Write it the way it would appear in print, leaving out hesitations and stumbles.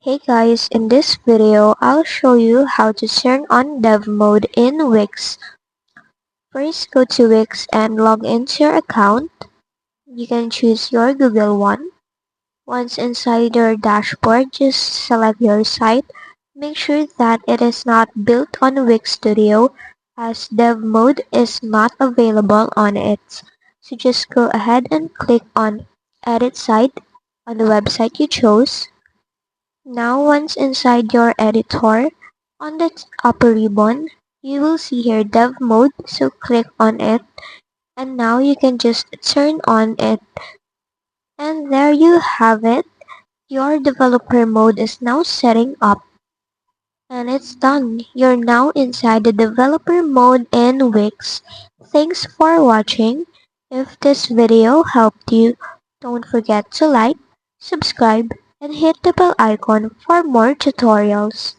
Hey guys, in this video, I'll show you how to turn on dev mode in Wix. First, go to Wix and log into your account. You can choose your Google one. Once inside your dashboard, just select your site. Make sure that it is not built on Wix Studio as dev mode is not available on it. So just go ahead and click on Edit Site on the website you chose. Now once inside your editor, on the upper ribbon, you will see here dev mode, so click on it and now you can just turn on it. And there you have it. Your developer mode is now setting up and it's done. You're now inside the developer mode in Wix. Thanks for watching. If this video helped you, don't forget to like, subscribe, and hit the bell icon for more tutorials.